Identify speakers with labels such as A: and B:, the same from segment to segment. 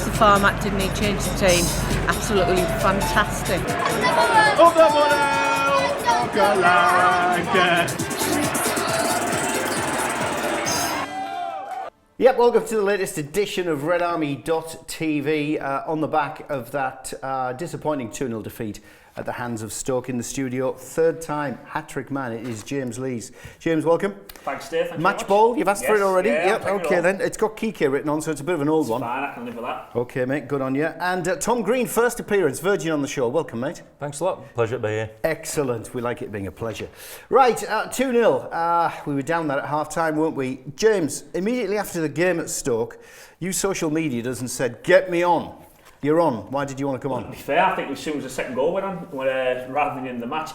A: changed the format, didn't he? Changed the team. Absolutely fantastic.
B: Yep, welcome to the latest edition of RedArmy.tv on the back of that disappointing 2-0 defeat at the hands of Stoke. In the studio. Third time hat-trick man, it is James Lees. James, welcome.
C: Thanks, Dave. Thanks
B: Match ball, you've asked for it already?
C: Yeah,
B: yep, okay then. It's got Kike written on, so it's a bit of an old one.
C: Fine, I can live with that.
B: Okay, mate, good on you. And Tom Green, first appearance, Virgin on the show. Welcome, mate.
D: Thanks a lot. Pleasure to be here.
B: Excellent. We like it being a pleasure. Right, 2-0. We were down there at half-time, weren't we? James, immediately after the game at Stoke, you social media us and said, get me on. You're on. Why did you want to come on?
C: To be fair, I think as soon as the second goal went on, rather than in the match,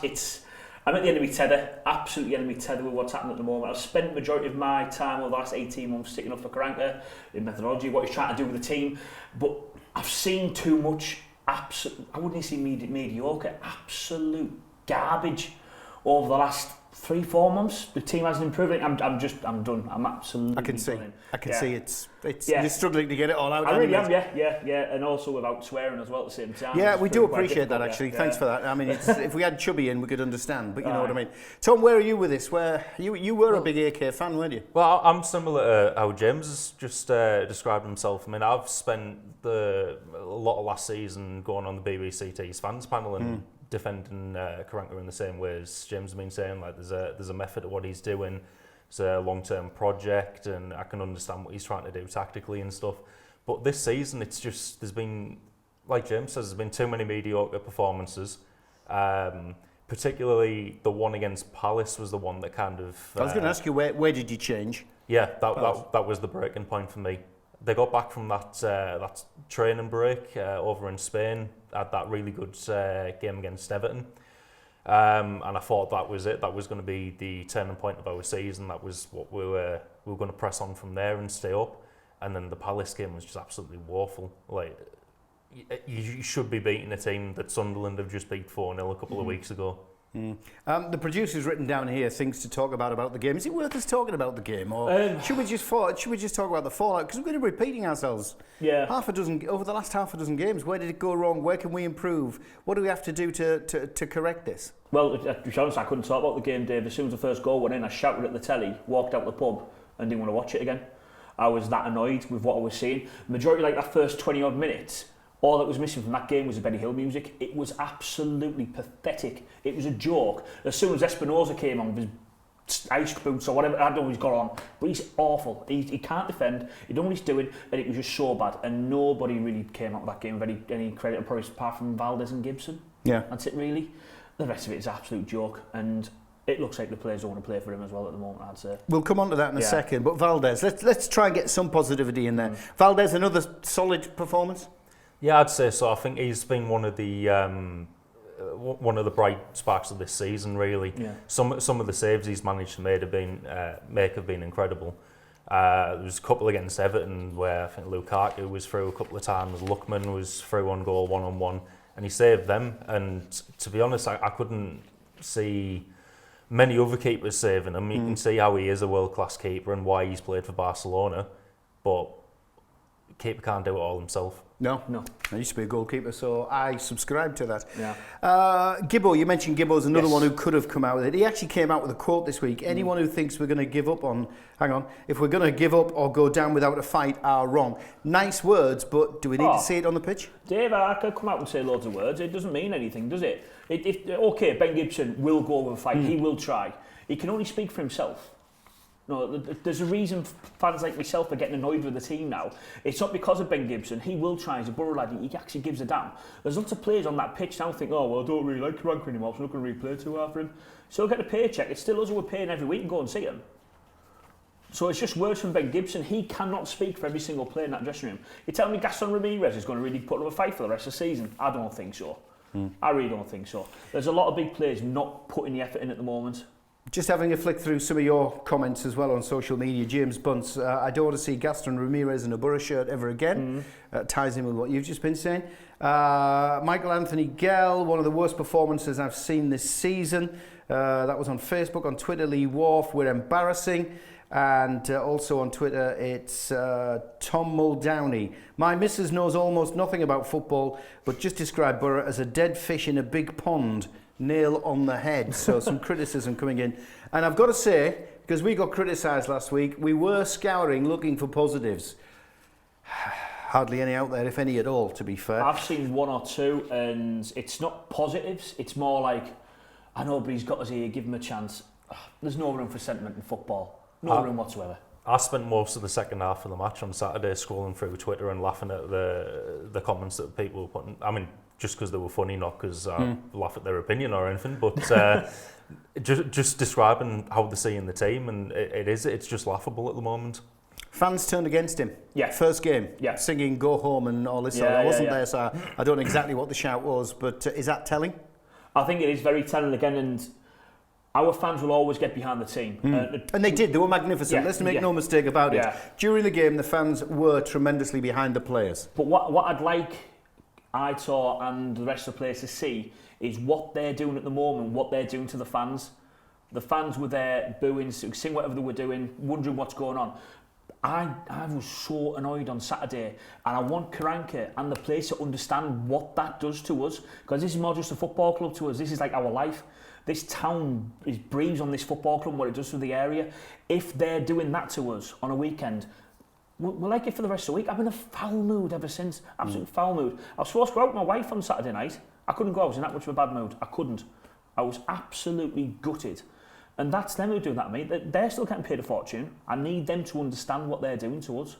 C: I'm at the end of my tether, absolutely end of my tether with what's happening at the moment. I've spent the majority of my time over the last 18 months sticking up for Karanka, in methodology, what he's trying to do with the team, but I've seen too much, I wouldn't say mediocre, absolute garbage over the last 3-4 months. The team hasn't improved. I'm done. I'm absolutely
B: I can see.
C: done.
B: I can see it's you're struggling to get it all out.
C: I really am, yeah, and also without swearing as well at the same time.
B: Yeah, we do appreciate that actually.
C: Yeah.
B: Thanks for that. I mean, if we had Chubby in, we could understand, but you know what I mean. Tom, where are you with this? Where you were a big AK fan, weren't you?
D: Well, I'm similar to how James has just described himself. I mean, I've spent a lot of last season going on the BBCT's fans panel and defending Karanka in the same way as James has been saying. Like, there's a method to what he's doing. It's a long-term project, and I can understand what he's trying to do tactically and stuff. But this season, it's just, there's been, like James says, there's been too many mediocre performances. Particularly the one against Palace was the one that kind of...
B: I was going to ask you, where did you change?
D: Yeah, that was the breaking point for me. They got back from that training break over in Spain, had that really good game against Everton. And I thought that was it. That was going to be the turning point of our season. That was what we were going to press on from there and stay up. And then the Palace game was just absolutely woeful. Like, you should be beating a team that Sunderland have just beat 4-0 a couple of weeks ago.
B: The producer's written down here things to talk about the game. Is it worth us talking about the game, or should we just talk about the fallout? Because we're going to be repeating ourselves.
C: Yeah.
B: Over the last half a dozen games. Where did it go wrong? Where can we improve? What do we have to do to correct this?
C: Well, to be honest, I couldn't talk about the game, Dave. As soon as the first goal went in, I shouted at the telly, walked out the pub, and didn't want to watch it again. I was that annoyed with what I was seeing. Majority, like that first 20 odd minutes, all that was missing from that game was the Benny Hill music. It was absolutely pathetic. It was a joke. As soon as Espinosa came on with his ice boots or whatever, I don't know what he's got on, but he's awful. He can't defend. He don't know what he's doing, and it was just so bad. And nobody really came out of that game with any credit apart from Valdez and Gibson.
B: Yeah,
C: that's it really. The rest of it is an absolute joke, and it looks like the players don't want to play for him as well at the moment, I'd say.
B: We'll come on to that in a second. But Valdez, let's try and get some positivity in there. Valdez, another solid performance.
D: Yeah, I'd say so. I think he's been one of the bright sparks of this season. Really, some of the saves he's managed to make have been incredible. There was a couple against Everton where I think Lukaku was through a couple of times. Lookman was through on goal 1-on-1, and he saved them. And to be honest, I couldn't see many other keepers saving him. You can see how he is a world-class keeper and why he's played for Barcelona, but the keeper can't do it all himself.
B: No. I used to be a goalkeeper, so I subscribe to that.
C: Yeah.
B: Gibbo, you mentioned Gibbo's another one who could have come out with it. He actually came out with a quote this week. Anyone who thinks we're going to give up if we're going to give up or go down without a fight are wrong. Nice words, but do we need to see it on the pitch?
C: Dave, I could come out and say loads of words. It doesn't mean anything, does it? Okay, Ben Gibson will go with a fight. He will try. He can only speak for himself. No, there's a reason fans like myself are getting annoyed with the team now. It's not because of Ben Gibson. He will try. He's a Borough lad. He actually gives a damn. There's lots of players on that pitch now think, oh, well, I don't really like Karanka anymore, so I'm not going to really play too hard for him. So he'll get a paycheck. It's still us who are paying every week and go and see him. So it's just words from Ben Gibson. He cannot speak for every single player in that dressing room. You're telling me Gaston Ramirez is going to really put up a fight for the rest of the season? I don't think so. I really don't think so. There's a lot of big players not putting the effort in at the moment.
B: Just having a flick through some of your comments as well on social media. James Bunce, I don't want to see Gaston Ramirez in a Borough shirt ever again. Ties in with what you've just been saying. Michael Anthony Gell, one of the worst performances I've seen this season. That was on Facebook. On Twitter, Lee Wharf, we're embarrassing. And also on Twitter, it's Tom Muldowney. My missus knows almost nothing about football, but just described Borough as a dead fish in a big pond, nail on the head. So some criticism coming in. And I've got to say, because we got criticised last week, we were scouring looking for positives. Hardly any out there, if any at all, to be fair.
C: I've seen one or two, and it's not positives. It's more like, I know, but he's got us here, give him a chance. There's no room for sentiment in football. No room whatsoever.
D: I spent most of the second half of the match on Saturday scrolling through Twitter and laughing at the comments that people were putting. I mean, just because they were funny, not because I laugh at their opinion or anything, but just describing how they're seeing the team, and it's just laughable at the moment.
B: Fans turned against him.
C: Yeah.
B: First game.
C: Yeah.
B: Singing "Go Home" and all this. I wasn't there, so I don't know exactly what the shout was. But is that telling?
C: I think it is very telling again, and our fans will always get behind the team.
B: And they did. They were magnificent.
C: Yeah,
B: Let's make no mistake about it. During the game, the fans were tremendously behind the players.
C: But what I'd like Aitor and the rest of the players to see is what they're doing at the moment, what they're doing to the fans. The fans were there booing, seeing whatever they were doing, wondering what's going on. I was so annoyed on Saturday, and I want Karanka and the players to understand what that does to us, because this is more just a football club to us. This is like our life. This town breathes on this football club and what it does to the area. If they're doing that to us on a weekend, we'll like it for the rest of the week. I've been in a foul mood ever since. Absolute foul mood. I was supposed to go out with my wife on Saturday night. I couldn't go. I was in that much of a bad mood. I couldn't. I was absolutely gutted. And that's them who are doing that to me. They're still getting paid a fortune. I need them to understand what they're doing to us.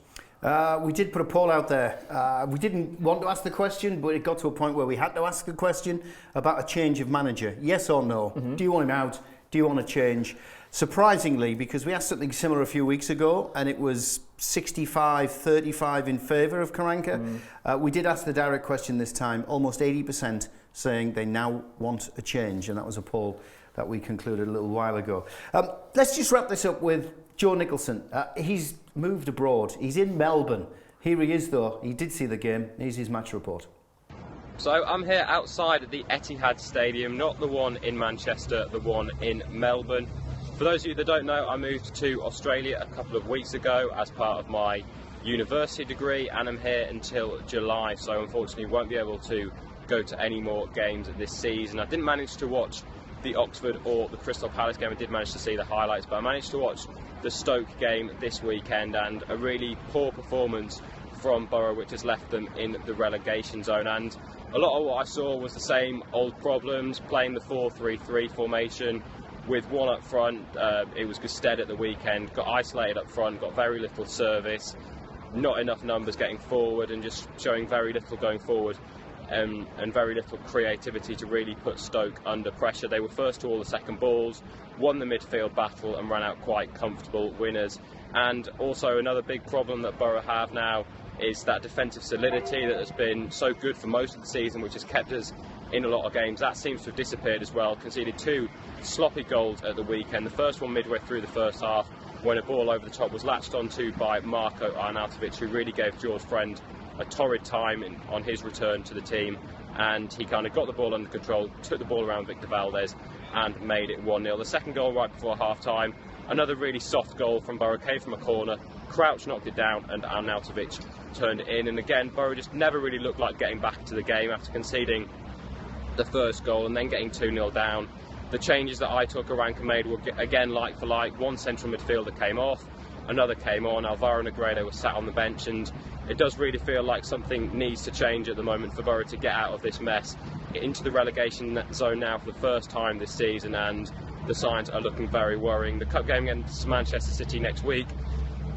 B: We did put a poll out there. We didn't want to ask the question, but it got to a point where we had to ask the question about a change of manager. Yes or no? Do you want him out? Do you want to change? Surprisingly, because we asked something similar a few weeks ago, and it was 65-35 in favour of Karanka. We did ask the direct question this time, almost 80% saying they now want a change, and that was a poll that we concluded a little while ago. Let's just wrap this up with Joe Nicholson. He's moved abroad. He's in Melbourne. Here he is, though. He did see the game. Here's his match report.
E: So I'm here outside of the Etihad Stadium, not the one in Manchester, the one in Melbourne. For those of you that don't know, I moved to Australia a couple of weeks ago as part of my university degree, and I'm here until July, so unfortunately won't be able to go to any more games this season. I didn't manage to watch the Oxford or the Crystal Palace game. I did manage to see the highlights, but I managed to watch the Stoke game this weekend, and a really poor performance from Borough, which has left them in the relegation zone. And a lot of what I saw was the same old problems, playing the 4-3-3 formation with one up front. It was Gusted at the weekend, got isolated up front, got very little service, not enough numbers getting forward, and just showing very little going forward. And very little creativity to really put Stoke under pressure. They were first to all the second balls, won the midfield battle and ran out quite comfortable winners. And also another big problem that Borough have now is that defensive solidity that has been so good for most of the season, which has kept us in a lot of games. That seems to have disappeared as well. Conceded 2 sloppy goals at the weekend. The first one midway through the first half, when a ball over the top was latched onto by Marko Arnautovic, who really gave George Friend a torrid time on his return to the team, and he kind of got the ball under control, took the ball around Victor Valdez and made it 1-0. The second goal right before half-time, another really soft goal from Borough, came from a corner, Crouch knocked it down and Arnautovic turned it in. And again, Borough just never really looked like getting back to the game after conceding the first goal and then getting 2-0 down. The changes that Aitor Karanka made were again like for like. One central midfielder came off, another came on. Alvaro Negredo was sat on the bench, and it does really feel like something needs to change at the moment for Borough to get out of this mess. Into the relegation zone now for the first time this season, and the signs are looking very worrying. The cup game against Manchester City next week,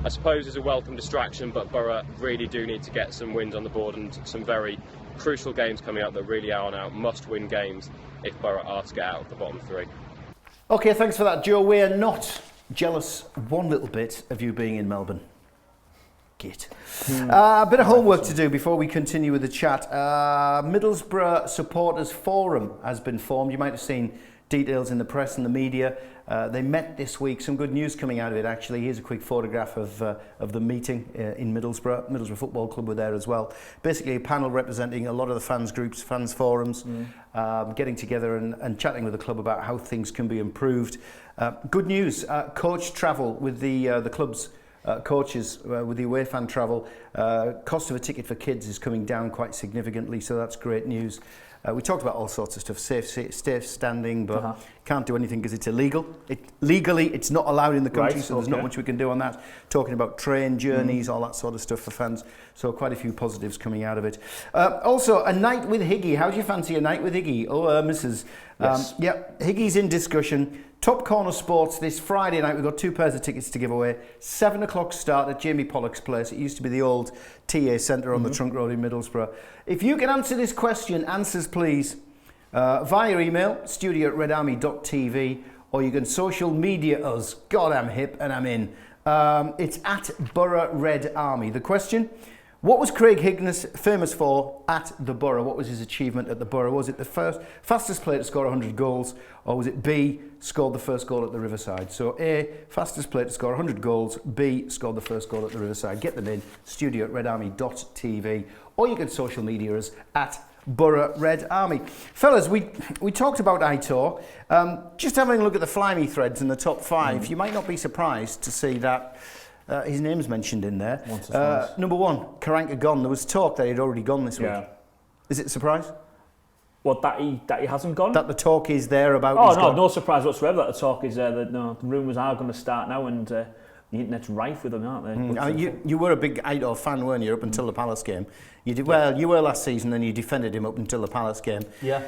E: I suppose, is a welcome distraction, but Borough really do need to get some wins on the board, and some very crucial games coming up that really are now must-win games if Borough are to get out of the bottom 3.
B: OK, thanks for that, Joe. We're not jealous one little bit of you being in Melbourne. Git. A bit of homework to do before we continue with the chat. Middlesbrough Supporters Forum has been formed. You might have seen details in the press and the media. They met this week. Some good news coming out of it, actually. Here's a quick photograph of the meeting in Middlesbrough. Middlesbrough Football Club were there as well. Basically, a panel representing a lot of the fans groups, fans forums, getting together and chatting with the club about how things can be improved. Good news, coach travel with the club's coaches with the away fan travel. Cost of a ticket for kids is coming down quite significantly, so that's great news. We talked about all sorts of stuff, safe standing, but can't do anything because it's illegal. Legally, it's not allowed in the country, so there's not much we can do on that. Talking about train journeys, all that sort of stuff for fans. So quite a few positives coming out of it. Also, a night with Higgy. How do you fancy a night with Higgy? Oh, Mrs.
C: Yes.
B: Yeah, Higgy's in discussion. Top Corner Sports this Friday night. We've got 2 pairs of tickets to give away. 7 o'clock start at Jamie Pollock's place. It used to be the old TA Centre on the Trunk Road in Middlesbrough. If you can answer this question, answers please, via email, studio@redarmy.tv, or you can social media us. God, I'm hip and I'm in. It's at Borough Red Army. The question: what was Craig Higness famous for at the Borough? What was his achievement at the Borough? Was it the fastest player to score 100 goals, or was it B, scored the first goal at the Riverside? So A, fastest player to score 100 goals, B, scored the first goal at the Riverside. Get them in, studio@redarmy.tv, or you can social media us at Borough Red Army. Fellas, we talked about Aitor. Just having a look at the Fly Me threads in the top 5, you might not be surprised to see that his name's mentioned in there. Number 1, Karanka gone. There was talk that he'd already gone this week. Is it a surprise?
C: What, that he hasn't gone?
B: That the talk is there about.
C: Oh no, no surprise whatsoever that the talk is there. That the rumours are going to start now, and the internet's rife with them, aren't they?
B: You were a big Aitor fan, weren't you? Up until the Palace game. You did well. You were last season, and you defended him up until the Palace game.
D: Yeah.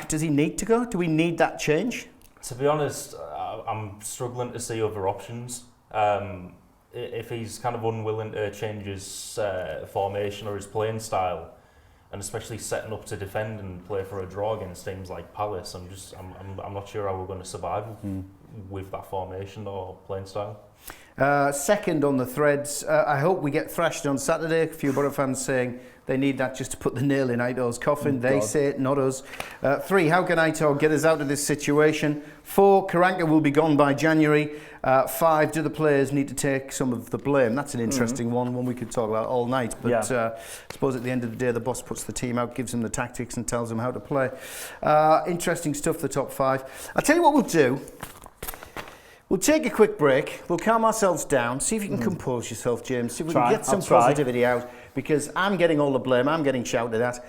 B: Does he need to go? Do we need that change?
D: To be honest, I'm struggling to see other options. If he's kind of unwilling to change his formation or his playing style, and especially setting up to defend and play for a draw against teams like Palace, I'm not sure how we're going to survive with that formation or playing style.
B: Second on the threads, I hope we get thrashed on Saturday. A few Borough fans saying they need that just to put the nail in Aitor's coffin. They say it, not us. 3, how can Aitor get us out of this situation? 4, Karanka will be gone by January. 5, do the players need to take some of the blame? That's an interesting one we could talk about all night. But I suppose at the end of the day, the boss puts the team out, gives them the tactics and tells them how to play. Interesting stuff, the top 5. I'll tell you what we'll do. We'll take a quick break, we'll calm ourselves down, see if you can compose yourself, James, see if we can get some positivity out, because I'm getting all the blame, I'm getting shouted at.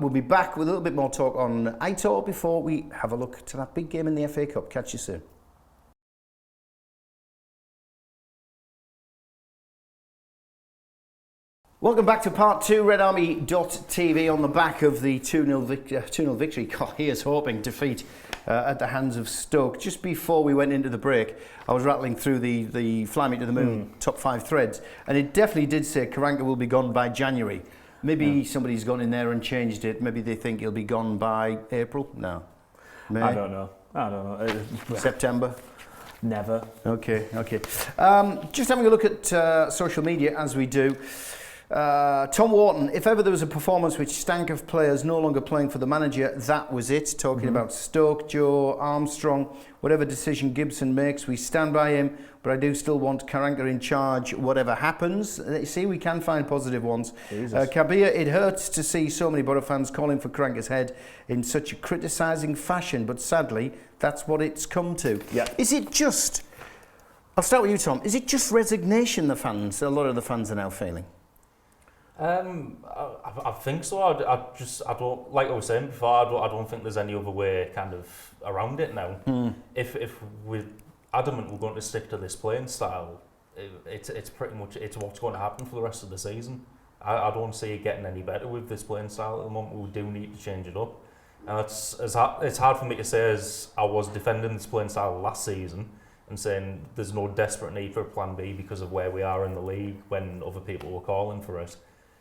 B: We'll be back with a little bit more talk on Aitor before we have a look to that big game in the FA Cup. Catch you soon. Welcome back to part 2, redarmy.tv, on the back of the 2-0 victory. God, here's hoping defeat at the hands of Stoke. Just before we went into the break, I was rattling through the Fly Me to the Moon top 5 threads, and it definitely did say Karanka will be gone by January. Maybe somebody's gone in there and changed it. Maybe they think he'll be gone by April. No. May?
C: I don't know.
B: September.
C: Never.
B: Okay. Just having a look at social media as we do. Tom Wharton, if ever there was a performance which stank of players no longer playing for the manager, that was it. Talking about Stoke, Joe Armstrong, whatever decision Gibson makes, we stand by him, but I do still want Karanka in charge, whatever happens. See, we can find positive ones. Kabir, it hurts to see so many Borough fans calling for Karanka's head in such a criticising fashion, but sadly, that's what it's come to. Is it just, I'll start with you, Tom, is it just resignation a lot of the fans are now feeling?
D: I think so. I don't, like I was saying before, I don't think there's any other way kind of around it now. If we're adamant we're going to stick to this playing style, it's pretty much what's going to happen for the rest of the season. I don't see it getting any better with this playing style at the moment. We do need to change it up. And it's hard for me to say, as I was defending this playing style last season and saying there's no desperate need for a plan B because of where we are in the league when other people were calling for it.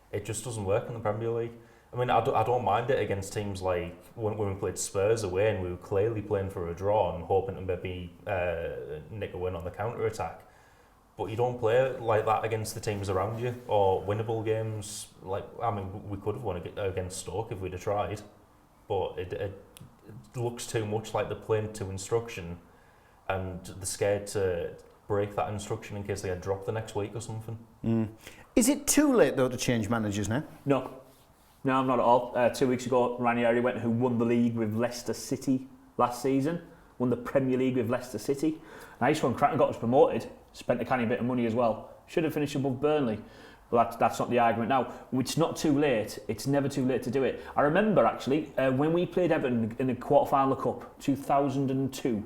D: It just doesn't work in the Premier League. I mean, I don't mind it against teams like when we played Spurs away and we were clearly playing for a draw and hoping to maybe nick a win on the counter-attack. But you don't play like that against the teams around you, or winnable games. We could have won against Stoke if we'd have tried, but looks too much like they're playing to instruction, and they're scared to break that instruction in case they get dropped the next week or something.
B: Is it too late though to change managers now?
C: No, not at all. 2 weeks ago, Ranieri went, who won the league with Leicester City last season, won the Premier League with Leicester City. Nice one. Creighton got us promoted, spent a canny bit of money as well. Should have finished above Burnley. But that's not the argument now. It's not too late. It's never too late to do it. I remember, actually, when we played Everton in the quarter-final Cup, 2002,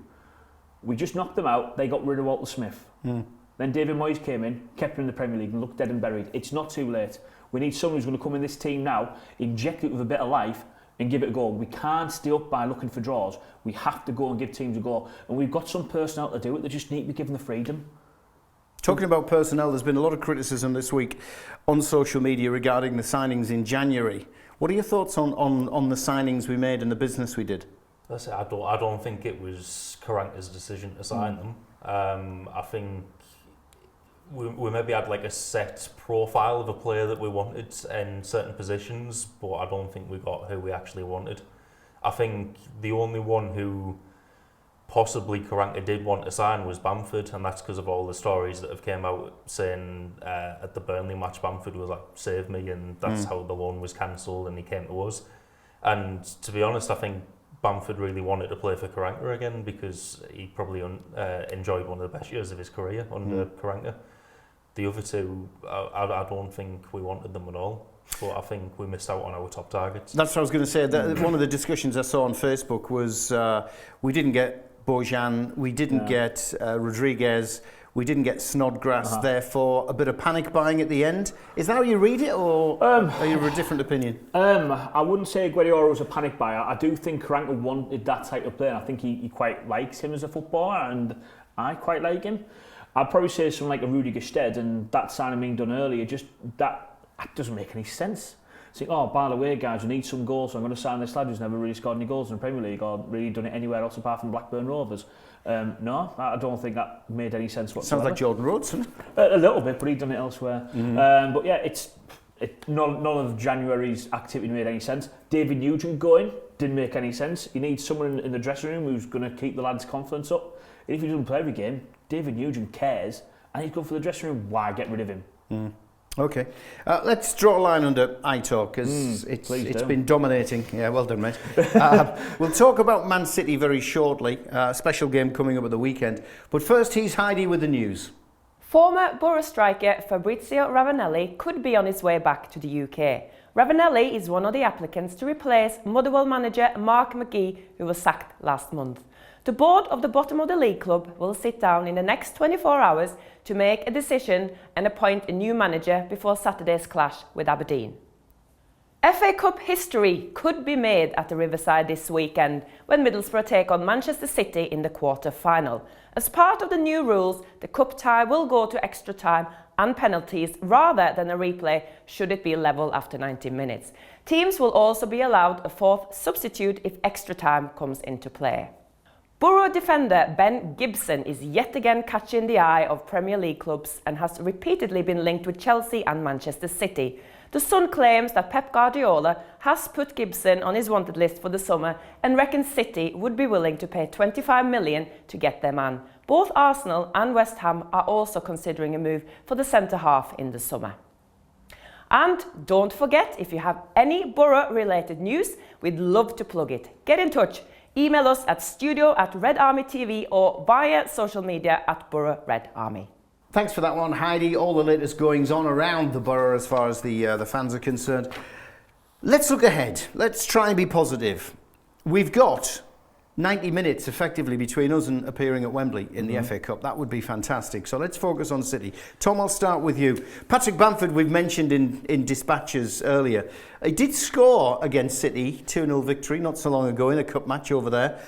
C: we just knocked them out. They got rid of Walter Smith. Then David Moyes came in, kept him in the Premier League and looked dead and buried. It's not too late. We need someone who's going to come in this team now, inject it with a bit of life and give it a go. We can't stay up by looking for draws. We have to go and give teams a go. And we've got some personnel to do it. They just need to be given the freedom.
B: Talking about personnel, there's been a lot of criticism this week on social media regarding the signings in January. What are your thoughts on the signings we made and the business we did?
D: I don't think it was Karanka's decision to sign them. I think we maybe had like a set profile of a player that we wanted in certain positions, but I don't think we got who we actually wanted. I think the only one who possibly Karanka did want to sign was Bamford, and that's because of all the stories that have came out saying at the Burnley match Bamford was like, save me, and that's how the loan was cancelled and he came to us. And to be honest, I think Bamford really wanted to play for Karanka again because he probably enjoyed one of the best years of his career under Karanka. The other two, I don't think we wanted them at all. But I think we missed out on our top targets.
B: That's what I was going to say. One of the discussions I saw on Facebook was we didn't get Bojan, we didn't get Rodriguez, we didn't get Snodgrass, therefore a bit of panic buying at the end. Is that how you read it, or are you of a different opinion?
C: I wouldn't say Guardiola was a panic buyer. I do think Karanka wanted that type of player, and I think he quite likes him as a footballer, and I quite like him. I'd probably say something like a Rudy Gestede, and that signing being done earlier, just that doesn't make any sense. Think, oh, by the way, guys, we need some goals, so I'm going to sign this lad who's never really scored any goals in the Premier League or really done it anywhere else apart from Blackburn Rovers. No, I don't think that made any sense whatsoever.
B: Sounds like Jordan Rhodes, doesn't it?
C: A little bit, but he'd done it elsewhere. But yeah, none of January's activity made any sense. David Nugent going didn't make any sense. You need someone in the dressing room who's going to keep the lads' confidence up. And if he doesn't play every game, David Nugent cares, and he's good for the dressing room. Why get rid of him?
B: Okay, let's draw a line under Aitor because it's been dominating. Yeah, well done, mate. We'll talk about Man City very shortly. A special game coming up at the weekend. But first, here's Heidi with the news.
F: Former Borough striker Fabrizio Ravanelli could be on his way back to the UK. Ravanelli is one of the applicants to replace Motherwell manager Mark McGee, who was sacked last month. The board of the bottom of the league club will sit down in the next 24 hours to make a decision and appoint a new manager before Saturday's clash with Aberdeen. FA Cup history could be made at the Riverside this weekend when Middlesbrough take on Manchester City in the quarter-final. As part of the new rules, the cup tie will go to extra time and penalties rather than a replay should it be level after 90 minutes. Teams will also be allowed a fourth substitute if extra time comes into play. Borough defender Ben Gibson is yet again catching the eye of Premier League clubs and has repeatedly been linked with Chelsea and Manchester City. The Sun claims that Pep Guardiola has put Gibson on his wanted list for the summer and reckons City would be willing to pay $25 million to get their man. Both Arsenal and West Ham are also considering a move for the centre-half in the summer. And don't forget, if you have any Borough-related news, we'd love to plug it. Get in touch. Email us at studio@Red Army TV or via social media @Borough Red Army.
B: Thanks for that one, Heidi. All the latest goings on around the Borough as far as the fans are concerned. Let's look ahead. Let's try and be positive. We've got 90 minutes effectively between us and appearing at Wembley in the FA Cup. That would be fantastic. So let's focus on City. Tom, I'll start with you. Patrick Bamford, we've mentioned in dispatches earlier. He did score against City, 2-0 victory not so long ago in a cup match over there.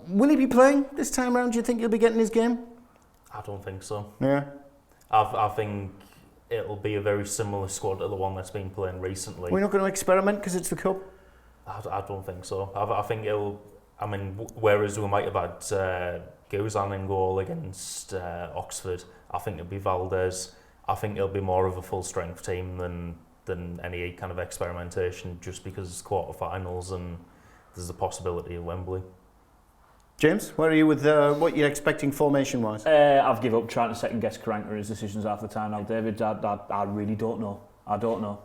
B: Will he be playing this time round? Do you think he'll be getting his game?
D: I don't think so.
B: Yeah.
D: I think it'll be a very similar squad to the one that's been playing recently.
B: We're not going to experiment because it's the cup?
D: I don't think so. I think it'll... I mean, whereas we might have had Guzan in goal against Oxford, I think it'll be Valdez. I think it'll be more of a full-strength team than any kind of experimentation, just because it's quarter-finals and there's a possibility of Wembley.
B: James, where are you with what you're expecting formation-wise?
C: I've given up trying to second-guess Karanka's decisions half the time now, David. I really don't know. I don't know.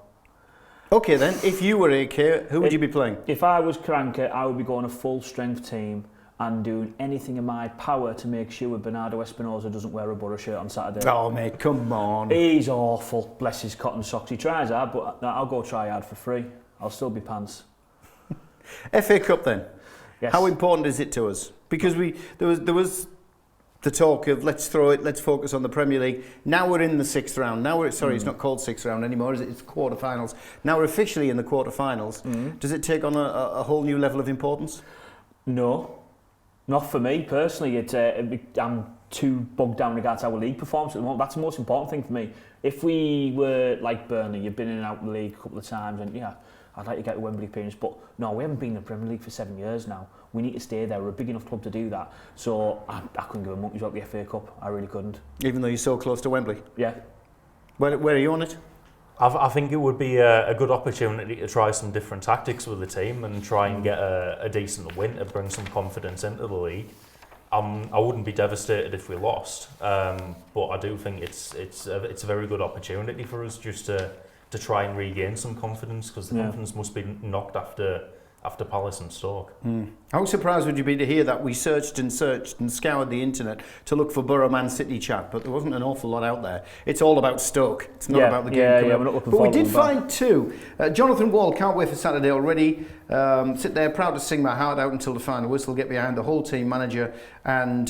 B: Okay then, if you were AK, who would you be playing?
C: If I was Karanka, I would be going a full-strength team and doing anything in my power to make sure Bernardo Espinosa doesn't wear a Borough shirt on Saturday.
B: Oh mate, come on.
C: He's awful, bless his cotton socks. He tries hard, but I'll go try hard for free. I'll still be pants.
B: FA Cup then.
C: Yes.
B: How important is it to us? Because there was the talk of let's focus on the Premier League. Now we're in the 6th round. Now it's not called 6th round anymore, is it? It's quarterfinals. Now we're officially in the quarterfinals. Does it take on a whole new level of importance?
C: No, not for me personally. I'm too bogged down regards our league performance at the moment. That's the most important thing for me. If we were like Burnley, you've been in and out of the league a couple of times, and yeah, I'd like to get a Wembley appearance, but no, we haven't been in the Premier League for 7 years now. We need to stay there. We're a big enough club to do that. So I couldn't give a monkey's about the FA Cup. I really couldn't.
B: Even though you're so close to Wembley?
C: Yeah.
B: Where are you on it?
D: I think it would be a good opportunity to try some different tactics with the team and try and get a decent win to bring some confidence into the league. I wouldn't be devastated if we lost, but I do think it's a very good opportunity for us just to try and regain some confidence, because the confidence must be knocked after Palace and Stoke.
B: How surprised would you be to hear that we searched and scoured the internet to look for Borough Man City chat, but there wasn't an awful lot out there. It's all about Stoke. It's not about the game coming up.
C: We're not looking
B: but we
C: forward
B: did
C: to
B: find two. Jonathan Wall, can't wait for Saturday already. Sit there, proud to sing my heart out until the final whistle. Get behind the whole team, manager and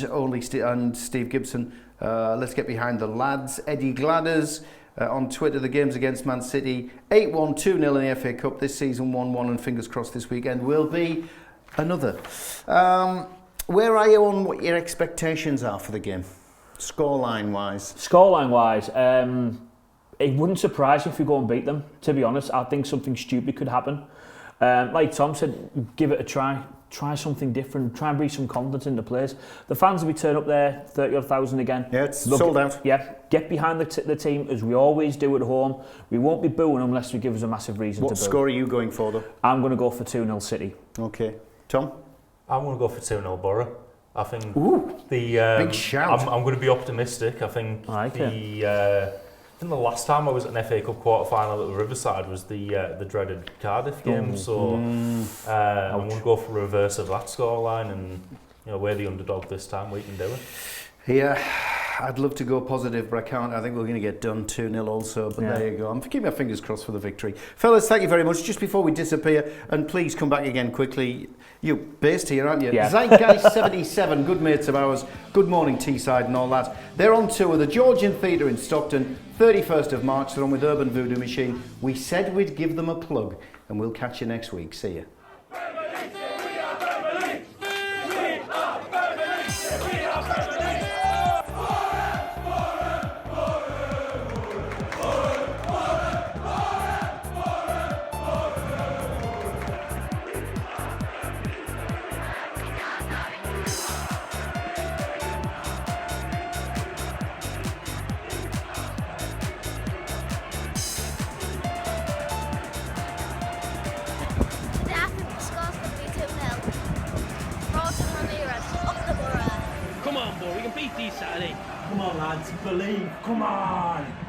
B: Steve Gibson. Let's get behind the lads. Eddie Gladders. On Twitter, the games against Man City, 8-1, 2-0 in the FA Cup this season, 1-1, and fingers crossed this weekend will be another. Where are you on what your expectations are for the game, scoreline-wise?
C: Scoreline-wise, it wouldn't surprise me if we go and beat them, to be honest. I think something stupid could happen. Like Tom said, give it a try. Try something different, try and breathe some confidence into players. The fans will be turning up there, 30,000 again.
B: Yeah, it's sold out.
C: Yeah, get behind the team as we always do at home. We won't be booing unless we give us a massive reason to boo.
B: What score are you going for though?
C: I'm going to go for 2-0 City.
B: Okay. Tom?
D: I'm going to go for 2-0 Borough. I think
B: big shout.
D: I'm going to be optimistic. I think the last time I was at an FA Cup quarter-final at the Riverside was the dreaded Cardiff game, so I'm going to go for a reverse of that scoreline, and we're the underdog this time, we can do it.
B: Yeah, I'd love to go positive, but I can't. I think we're going to get done 2-0 also, but there you go. I'm keeping my fingers crossed for the victory. Fellas, thank you very much. Just before we disappear, and please come back again quickly. You're based here, aren't you?
C: Yeah.
B: Zeitgeist 77, good mates of ours. Good morning, Teesside and all that. They're on tour, the Georgian Theatre in Stockton, 31st of March. They're on with Urban Voodoo Machine. We said we'd give them a plug, and we'll catch you next week. See you.
G: Saturday. Come on, lads, believe. Come on.